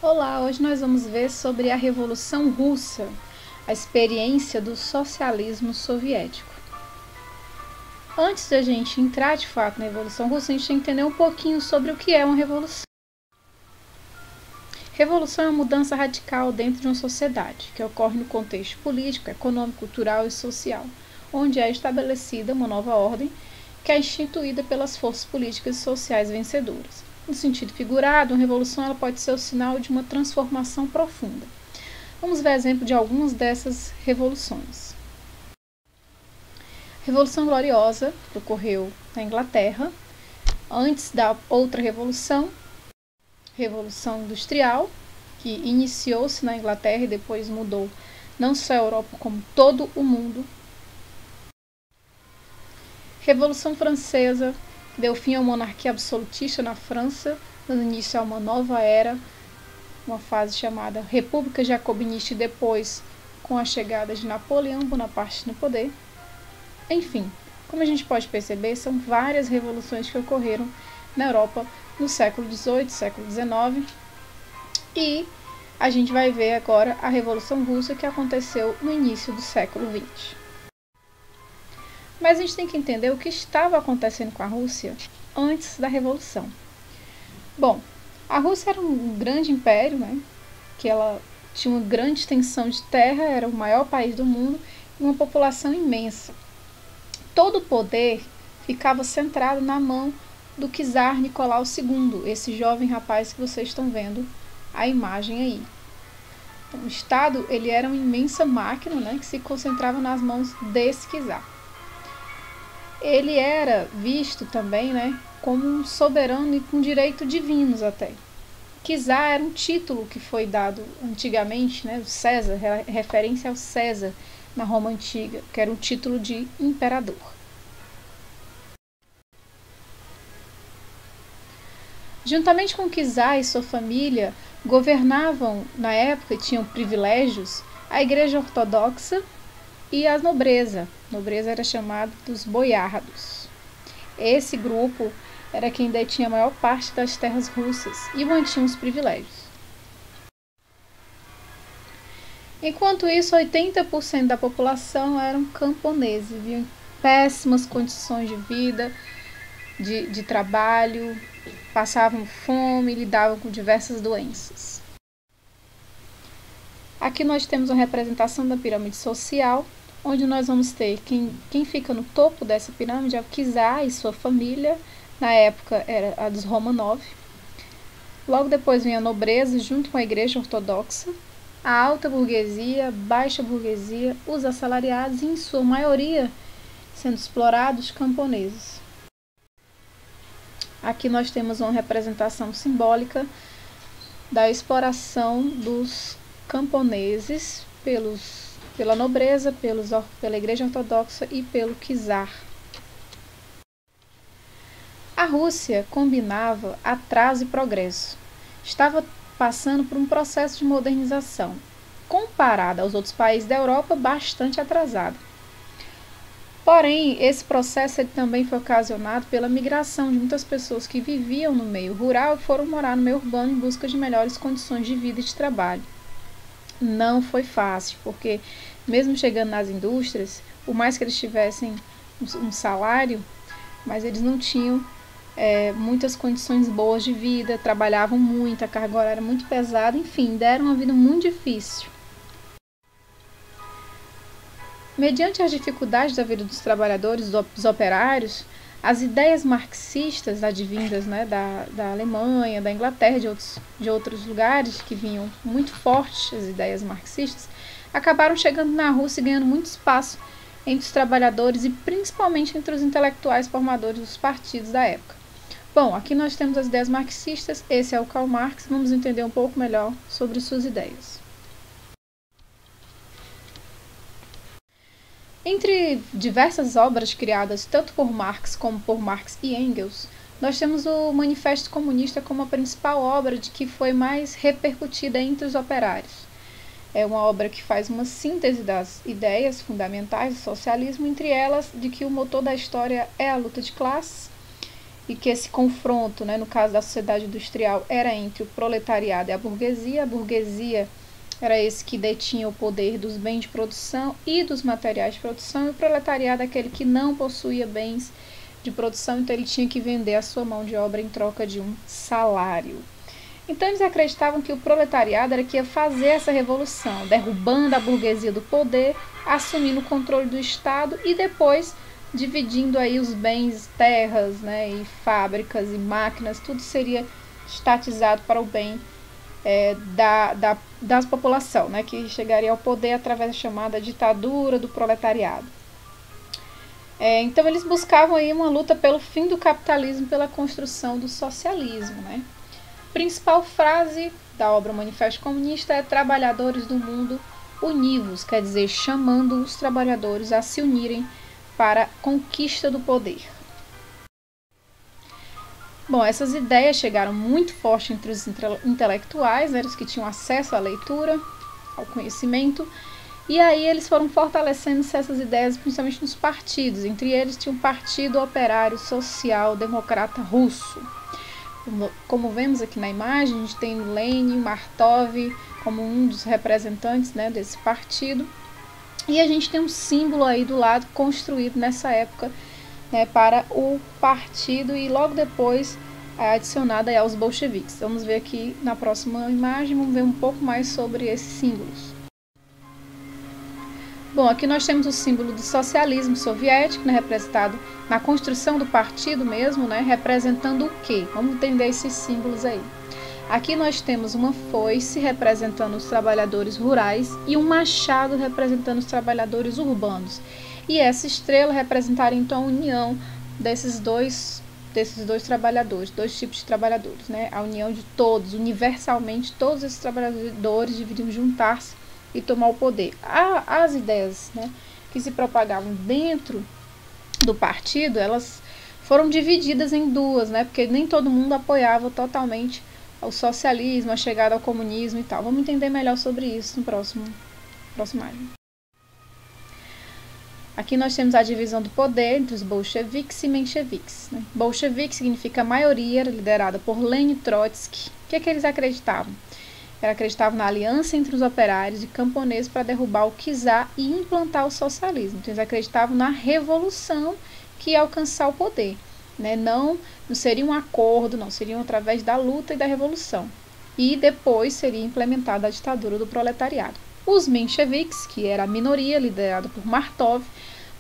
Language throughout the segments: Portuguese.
Olá, hoje nós vamos ver sobre a Revolução Russa, a experiência do socialismo soviético. Antes da gente entrar de fato na Revolução Russa, a gente tem que entender um pouquinho sobre o que é uma revolução. Revolução é uma mudança radical dentro de uma sociedade, que ocorre no contexto político, econômico, cultural e social, onde é estabelecida uma nova ordem que é instituída pelas forças políticas e sociais vencedoras. No sentido figurado, uma revolução ela pode ser o sinal de uma transformação profunda. Vamos ver exemplo de algumas dessas revoluções. Revolução Gloriosa, que ocorreu na Inglaterra, antes da outra revolução, Revolução Industrial, que iniciou-se na Inglaterra e depois mudou não só a Europa, como todo o mundo. Revolução Francesa, que deu fim à monarquia absolutista na França, dando início a uma nova era, uma fase chamada República Jacobinista e depois com a chegada de Napoleão Bonaparte no poder. Enfim, como a gente pode perceber, são várias revoluções que ocorreram na Europa no século XVIII, século XIX, e a gente vai ver agora a Revolução Russa que aconteceu no início do século XX. Mas a gente tem que entender o que estava acontecendo com a Rússia antes da Revolução. Bom, a Rússia era um grande império, né? Que ela tinha uma grande extensão de terra, era o maior país do mundo e uma população imensa. Todo o poder ficava centrado na mão do czar Nicolau II, esse jovem rapaz que vocês estão vendo a imagem aí. Então, o Estado ele era uma imensa máquina, né, que se concentrava nas mãos desse czar. Ele era visto também, né, como um soberano e com direitos divinos até. Czar era um título que foi dado antigamente, né, o César, referência ao César na Roma Antiga, que era um título de imperador. Juntamente com czar e sua família, governavam na época e tinham privilégios a Igreja Ortodoxa e a nobreza. A nobreza era chamada dos boiardos. Esse grupo era quem detinha a maior parte das terras russas e mantinha os privilégios. Enquanto isso, 80% da população eram camponeses, viviam em péssimas condições de vida, de trabalho, passavam fome e lidavam com diversas doenças. Aqui nós temos uma representação da pirâmide social, onde nós vamos ter quem fica no topo dessa pirâmide é o czar e sua família, na época era a dos Romanov. Logo depois vem a nobreza junto com a igreja ortodoxa, a alta burguesia, baixa burguesia, os assalariados e, em sua maioria, sendo explorados camponeses. Aqui nós temos uma representação simbólica da exploração dos camponeses pela nobreza, pela igreja ortodoxa e pelo czar. A Rússia combinava atraso e progresso. Estava passando por um processo de modernização, comparado aos outros países da Europa, bastante atrasado. Porém, esse processo ele também foi ocasionado pela migração de muitas pessoas que viviam no meio rural e foram morar no meio urbano em busca de melhores condições de vida e de trabalho. Não foi fácil, porque mesmo chegando nas indústrias, por mais que eles tivessem um salário, mas eles não tinham muitas condições boas de vida, trabalhavam muito, a carga horária era muito pesada, enfim, deram uma vida muito difícil. Mediante as dificuldades da vida dos trabalhadores, dos operários, as ideias marxistas advindas, né, da Alemanha, da Inglaterra, de outros lugares que vinham muito fortes, as ideias marxistas, acabaram chegando na Rússia e ganhando muito espaço entre os trabalhadores e principalmente entre os intelectuais formadores dos partidos da época. Bom, aqui nós temos as ideias marxistas, esse é o Karl Marx, vamos entender um pouco melhor sobre suas ideias. Entre diversas obras criadas tanto por Marx como por Marx e Engels, nós temos o Manifesto Comunista como a principal obra de que foi mais repercutida entre os operários. É uma obra que faz uma síntese das ideias fundamentais do socialismo, entre elas de que o motor da história é a luta de classes e que esse confronto, né, no caso da sociedade industrial, era entre o proletariado e a burguesia. A burguesia era esse que detinha o poder dos bens de produção e dos materiais de produção, e o proletariado é aquele que não possuía bens de produção, então ele tinha que vender a sua mão de obra em troca de um salário. Então eles acreditavam que o proletariado era que ia fazer essa revolução, derrubando a burguesia do poder, assumindo o controle do Estado e depois dividindo aí os bens, terras, né, e fábricas e máquinas, tudo seria estatizado para o bem da população, né, que chegaria ao poder através da chamada ditadura do proletariado. Então eles buscavam aí uma luta pelo fim do capitalismo, pela construção do socialismo, né. A principal frase da obra Manifesto Comunista é: trabalhadores do mundo, univos, quer dizer, chamando os trabalhadores a se unirem para a conquista do poder. Bom, essas ideias chegaram muito forte entre os intelectuais, né, os que tinham acesso à leitura, ao conhecimento, e aí eles foram fortalecendo essas ideias principalmente nos partidos. Entre eles tinha o Partido Operário Social Democrata Russo. Como vemos aqui na imagem, a gente tem Lenin, Martov como um dos representantes, né, desse partido. E a gente tem um símbolo aí do lado construído nessa época, né, para o partido e logo depois adicionado aí aos bolcheviques. Vamos ver aqui na próxima imagem, vamos ver um pouco mais sobre esses símbolos. Bom, aqui nós temos o símbolo do socialismo soviético, né, representado na construção do partido mesmo, né, representando o quê? Vamos entender esses símbolos aí. Aqui nós temos uma foice representando os trabalhadores rurais e um machado representando os trabalhadores urbanos. E essa estrela representaria então a união desses dois trabalhadores, dois tipos de trabalhadores, né? A união de todos, universalmente, todos esses trabalhadores deveriam juntar-se e tomar o poder. As ideias, né, que se propagavam dentro do partido, elas foram divididas em duas, né? Porque nem todo mundo apoiava totalmente o socialismo, a chegada ao comunismo e tal. Vamos entender melhor sobre isso no próximo imagem. Aqui nós temos a divisão do poder entre os bolcheviques e mencheviques, né? Bolchevique significa maioria, liderada por Lenin e Trotsky. O que é que eles acreditavam? Eles acreditavam na aliança entre os operários e camponeses para derrubar o czar e implantar o socialismo. Então, eles acreditavam na revolução que ia alcançar o poder, né? Não seria um acordo, não, seriam através da luta e da revolução. E depois seria implementada a ditadura do proletariado. Os mencheviques, que era a minoria liderada por Martov,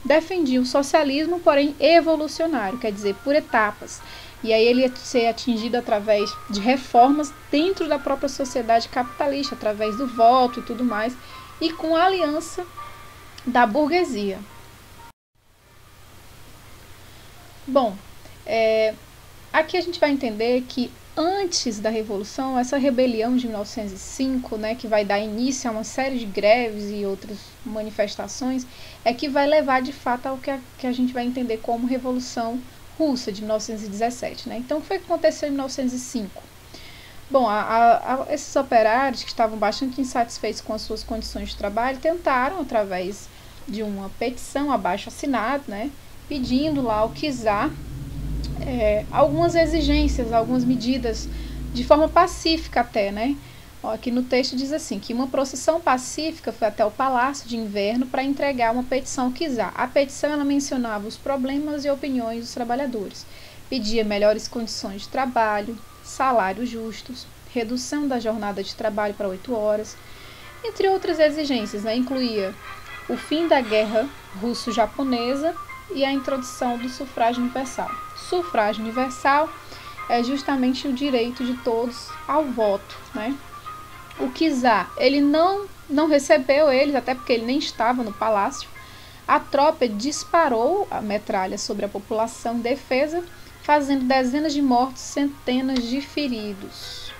defendiam o socialismo, porém evolucionário, quer dizer, por etapas. E aí ele ia ser atingido através de reformas dentro da própria sociedade capitalista, através do voto e tudo mais, e com a aliança da burguesia. Bom, aqui a gente vai entender que antes da Revolução, essa rebelião de 1905, né, que vai dar início a uma série de greves e outras manifestações, é que vai levar de fato ao que a gente vai entender como Revolução Russa de 1917. Né? Então, o que foi que aconteceu em 1905? Bom, esses operários que estavam bastante insatisfeitos com as suas condições de trabalho tentaram, através de uma petição abaixo-assinada, né, pedindo lá ao czar algumas exigências, algumas medidas, de forma pacífica até, né? Aqui no texto diz assim, que uma procissão pacífica foi até o Palácio de Inverno para entregar uma petição ao czar. A petição ela mencionava os problemas e opiniões dos trabalhadores, pedia melhores condições de trabalho, salários justos, redução da jornada de trabalho para 8 horas, entre outras exigências, né? Incluía o fim da guerra russo-japonesa e a introdução do sufrágio universal. Sufrágio universal é justamente o direito de todos ao voto, né? O czar, ele não recebeu eles, até porque ele nem estava no palácio. A tropa disparou a metralha sobre a população em defesa, fazendo dezenas de mortos, centenas de feridos.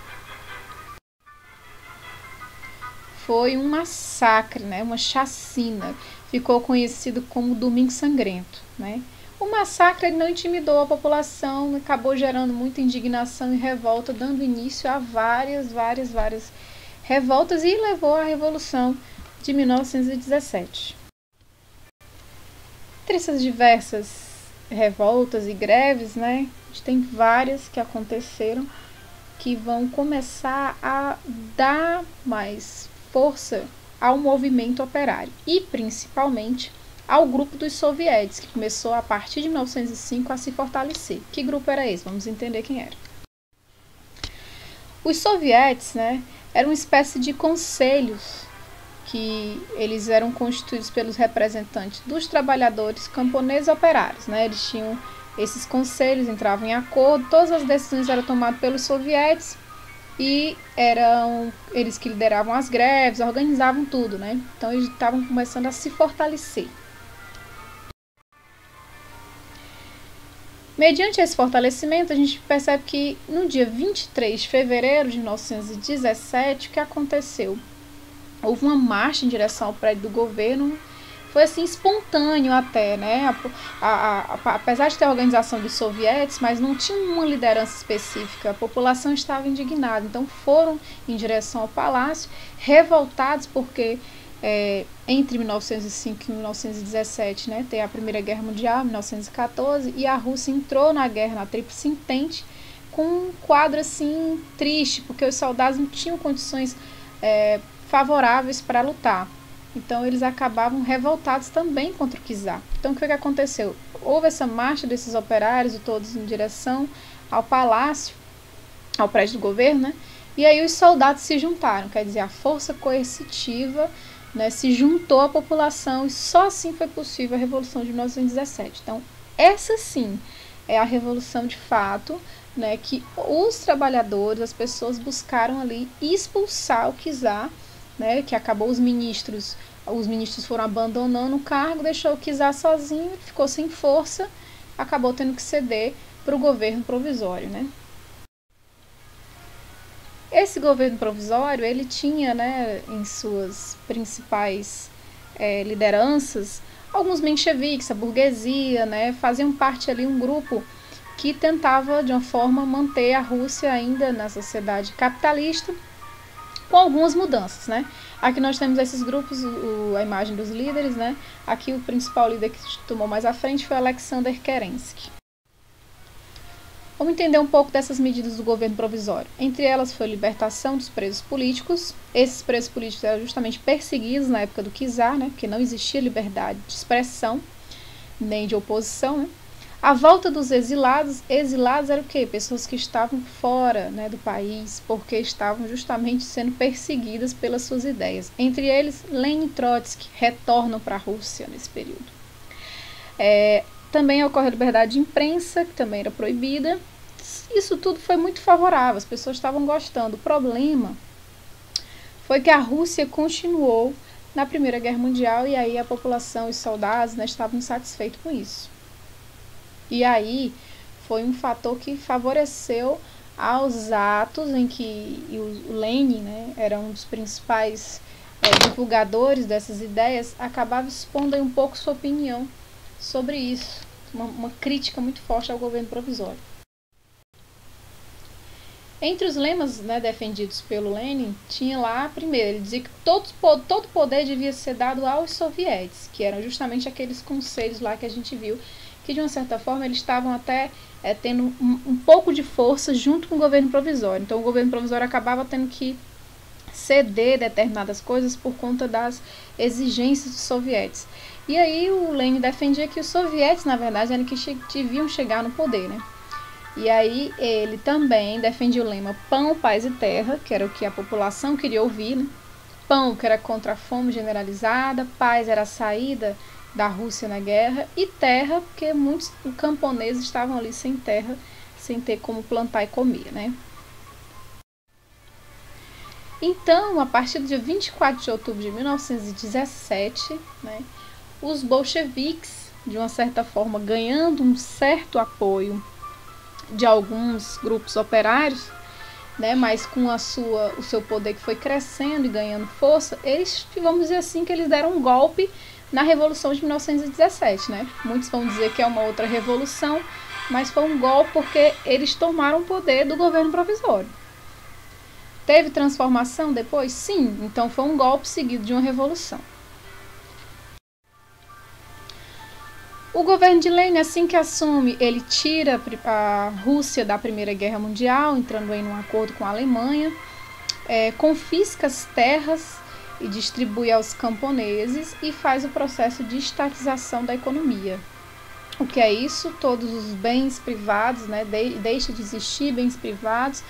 Foi um massacre, né? Uma chacina. Ficou conhecido como Domingo Sangrento, né? O massacre não intimidou a população, acabou gerando muita indignação e revolta, dando início a várias revoltas e levou à Revolução de 1917. Entre essas diversas revoltas e greves, né, gente tem várias que aconteceram que vão começar a dar mais força ao movimento operário e principalmente ao grupo dos sovietes, que começou a partir de 1905 a se fortalecer. Que grupo era esse? Vamos entender quem era. Os sovietes, né, eram uma espécie de conselhos que eles eram constituídos pelos representantes dos trabalhadores camponeses e operários, né? Eles tinham esses conselhos, entravam em acordo, todas as decisões eram tomadas pelos sovietes e eram eles que lideravam as greves, organizavam tudo, né? Então eles estavam começando a se fortalecer. Mediante esse fortalecimento, a gente percebe que no dia 23 de fevereiro de 1917, o que aconteceu? Houve uma marcha em direção ao prédio do governo. Foi assim espontâneo até, né? Apesar de ter a organização dos sovietes, mas não tinha uma liderança específica. A população estava indignada, então foram em direção ao palácio, revoltados porque entre 1905 e 1917, né, tem a Primeira Guerra Mundial, 1914, e a Rússia entrou na guerra, na Tríplice Entente, com um quadro assim triste, porque os soldados não tinham condições favoráveis para lutar. Então eles acabavam revoltados também contra o czar. Então o que aconteceu? Houve essa marcha desses operários, todos em direção ao palácio, ao prédio do governo, né? E aí os soldados se juntaram, quer dizer, a força coercitiva, né, se juntou à população e só assim foi possível a Revolução de 1917. Então essa sim é a revolução de fato, né, que os trabalhadores, as pessoas buscaram ali expulsar o czar, né, que acabou os ministros foram abandonando o cargo, deixou o czar sozinho, ficou sem força, acabou tendo que ceder para o governo provisório, né. Esse governo provisório, ele tinha, né, em suas principais lideranças, alguns mencheviques, a burguesia, né, faziam parte ali um grupo que tentava, de uma forma, manter a Rússia ainda na sociedade capitalista, com algumas mudanças, né? Aqui nós temos esses grupos, a imagem dos líderes, né? Aqui o principal líder que tomou mais à frente foi Alexander Kerensky. Vamos entender um pouco dessas medidas do governo provisório. Entre elas foi a libertação dos presos políticos. Esses presos políticos eram justamente perseguidos na época do czar, né? Porque não existia liberdade de expressão, nem de oposição, né? A volta dos exilados eram o quê? Pessoas que estavam fora, né, do país, porque estavam justamente sendo perseguidas pelas suas ideias. Entre eles, Lenin e Trotsky retornam para a Rússia nesse período. Também ocorre a liberdade de imprensa, que também era proibida. Isso tudo foi muito favorável, as pessoas estavam gostando. O problema foi que a Rússia continuou na Primeira Guerra Mundial e aí a população, os soldados, né, estavam insatisfeitos com isso. E aí foi um fator que favoreceu aos atos em que o Lenin, né, era um dos principais divulgadores dessas ideias, acabava expondo aí um pouco sua opinião sobre isso, uma crítica muito forte ao governo provisório. Entre os lemas, né, defendidos pelo Lenin, tinha lá, primeiro, ele dizia que todo poder devia ser dado aos sovietes, que eram justamente aqueles conselhos lá que a gente viu, que de uma certa forma eles estavam até tendo um pouco de força junto com o governo provisório. Então o governo provisório acabava tendo que ceder determinadas coisas por conta das exigências dos sovietes. E aí o Lenin defendia que os sovietes, na verdade, eram que deviam chegar no poder, né? E aí ele também defendia o lema pão, paz e terra, que era o que a população queria ouvir, né? Pão, que era contra a fome generalizada, paz era a saída da Rússia na guerra, e terra, porque muitos camponeses estavam ali sem terra, sem ter como plantar e comer, né? Então, a partir do dia 24 de outubro de 1917, né, os bolcheviques, de uma certa forma, ganhando um certo apoio de alguns grupos operários, né, mas com o seu poder que foi crescendo e ganhando força, eles, vamos dizer assim, que eles deram um golpe na Revolução de 1917, né? Muitos vão dizer que é uma outra revolução, mas foi um golpe porque eles tomaram o poder do governo provisório. Teve transformação depois? Sim, então foi um golpe seguido de uma revolução. O governo de Lenin, assim que assume, ele tira a Rússia da Primeira Guerra Mundial, entrando em um acordo com a Alemanha, confisca as terras e distribui aos camponeses e faz o processo de estatização da economia. O que é isso? Todos os bens privados, né, deixa de existir bens privados,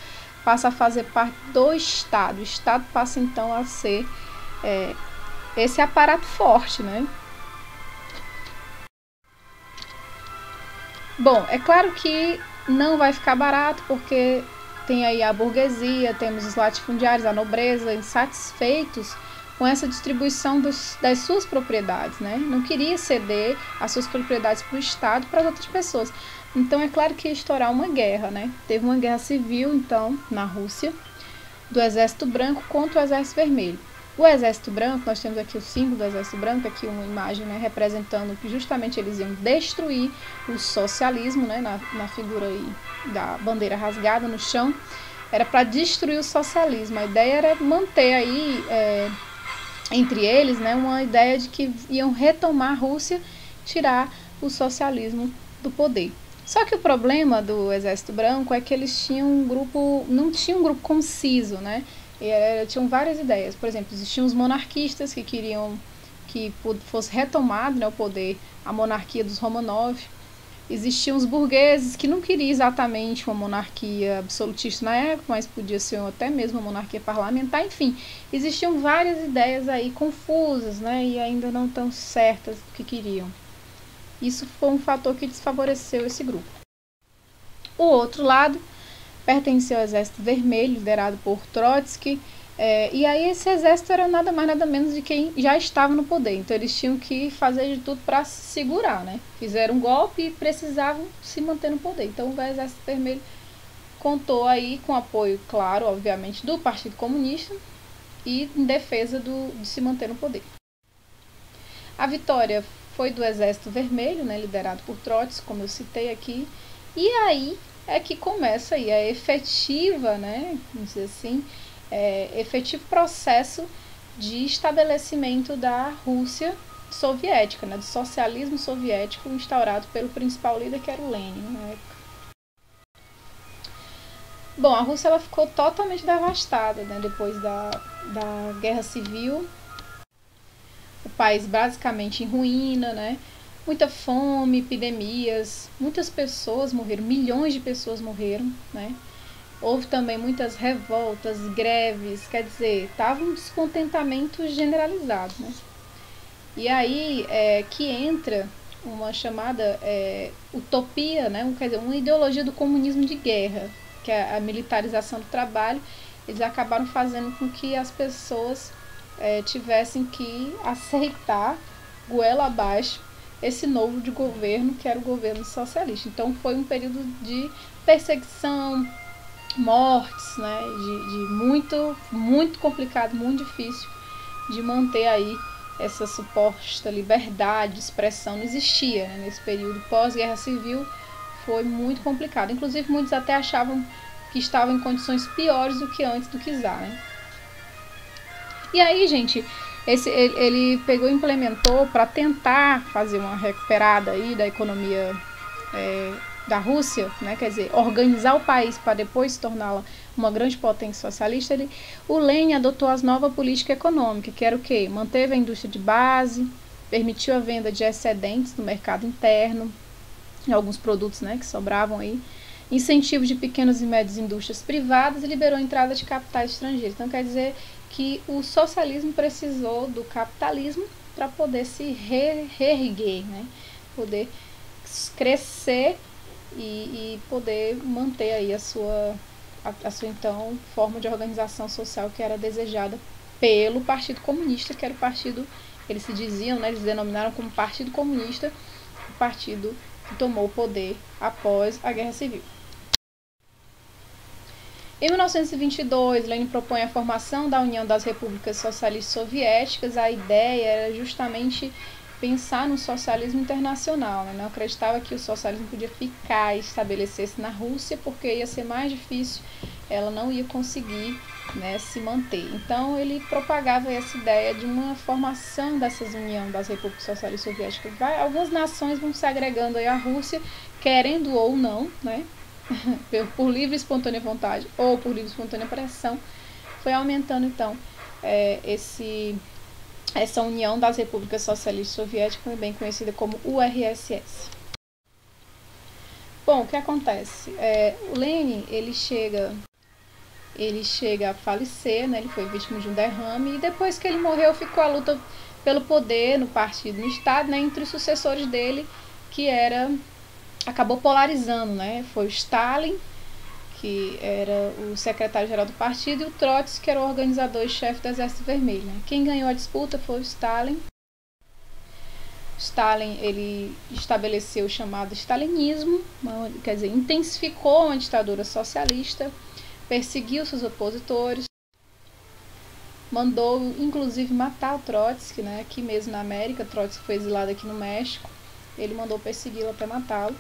passa a fazer parte do Estado. O Estado passa então a ser esse aparato forte, né? Bom, é claro que não vai ficar barato, porque tem aí a burguesia, temos os latifundiários, a nobreza, insatisfeitos com essa distribuição das suas propriedades, né? Não queria ceder as suas propriedades para o Estado, para outras pessoas. Então, é claro que ia estourar uma guerra, né? Teve uma guerra civil, então, na Rússia, do Exército Branco contra o Exército Vermelho. O Exército Branco, nós temos aqui o símbolo do Exército Branco, aqui uma imagem, né, representando que justamente eles iam destruir o socialismo, né, na figura aí da bandeira rasgada no chão. Era para destruir o socialismo. A ideia era manter aí, entre eles, né, uma ideia de que iam retomar a Rússia, tirar o socialismo do poder. Só que o problema do Exército Branco é que eles tinham não tinham um grupo conciso, né? Tinham várias ideias. Por exemplo, existiam os monarquistas que queriam que fosse retomado, né, o poder, a monarquia dos Romanov. Existiam os burgueses que não queriam exatamente uma monarquia absolutista na época, mas podia ser até mesmo uma monarquia parlamentar. Enfim, existiam várias ideias aí confusas, né, e ainda não tão certas do que queriam. Isso foi um fator que desfavoreceu esse grupo. O outro lado pertenceu ao Exército Vermelho, liderado por Trotsky, e aí esse exército era nada mais nada menos de quem já estava no poder. Então eles tinham que fazer de tudo para se segurar, né? Fizeram um golpe e precisavam se manter no poder. Então o Exército Vermelho contou aí com apoio, claro, obviamente, do Partido Comunista e em defesa de se manter no poder. A vitória foi do Exército Vermelho, né, liderado por Trotsky, como eu citei aqui, e aí é que começa aí a efetiva, né, vamos dizer assim, efetivo processo de estabelecimento da Rússia soviética, né, do socialismo soviético instaurado pelo principal líder, que era o Lenin na época. Bom, a Rússia ela ficou totalmente devastada, né, depois da Guerra Civil. O país basicamente em ruína, né? Muita fome, epidemias, muitas pessoas morreram, milhões de pessoas morreram, né? Houve também muitas revoltas, greves, quer dizer, estava um descontentamento generalizado, né? E aí que entra uma chamada utopia, né? Quer dizer, uma ideologia do comunismo de guerra, que é a militarização do trabalho. Eles acabaram fazendo com que as pessoas tivessem que aceitar, goela abaixo, esse novo de governo, que era o governo socialista. Então foi um período de perseguição, mortes, né, de muito complicado, muito difícil de manter aí essa suposta liberdade de expressão. Não existia, né, nesse período pós-guerra civil. Foi muito complicado. Inclusive muitos até achavam que estavam em condições piores do que antes do czar, né? E aí, gente, ele pegou e implementou para tentar fazer uma recuperada aí da economia da Rússia, né? Quer dizer, organizar o país para depois torná-la uma grande potência socialista. O Lenin adotou as novas políticas econômicas, que era o quê? Manteve a indústria de base, permitiu a venda de excedentes no mercado interno, alguns produtos, né, que sobravam aí, incentivo de pequenas e médias indústrias privadas e liberou a entrada de capitais estrangeiros. Então, quer dizer que o socialismo precisou do capitalismo para poder se reerguer, né? Poder crescer e poder manter aí a sua então forma de organização social que era desejada pelo Partido Comunista, que era o partido, eles se diziam, né, eles denominaram como Partido Comunista, o partido que tomou o poder após a Guerra Civil. Em 1922, Lenin propõe a formação da União das Repúblicas Socialistas Soviéticas. A ideia era justamente pensar no socialismo internacional, né? Não acreditava que o socialismo podia ficar e estabelecer-se na Rússia, porque ia ser mais difícil ela não ia conseguir, né, se manter. Então ele propagava essa ideia de uma formação dessas união das repúblicas socialistas soviéticas. Algumas nações vão se agregando aí à Rússia, querendo ou não, né, por livre e espontânea vontade ou por livre e espontânea pressão, foi aumentando então essa união das repúblicas socialistas soviéticas, também conhecida como URSS. Bom, o que acontece? O Lenin, ele chega a falecer, né? Ele foi vítima de um derrame, e depois que ele morreu ficou a luta pelo poder no partido, no Estado, né? Entre os sucessores dele, que acabou polarizando, né? Foi o Stalin, que era o secretário-geral do partido, e o Trotsky, que era o organizador e chefe do Exército Vermelho, né? Quem ganhou a disputa foi o Stalin. Stalin, ele estabeleceu o chamado stalinismo, quer dizer, intensificou uma ditadura socialista, perseguiu seus opositores, mandou inclusive matar o Trotsky, né? Aqui mesmo na América. Trotsky foi exilado aqui no México, ele mandou persegui-lo até matá-lo,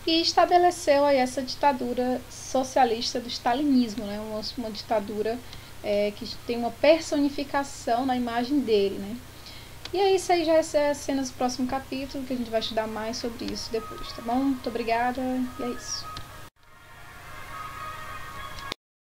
e estabeleceu aí essa ditadura socialista do stalinismo, né? Uma ditadura que tem uma personificação na imagem dele, né? E é isso aí, já é a cena do próximo capítulo, que a gente vai estudar mais sobre isso depois, tá bom? Muito obrigada, e é isso.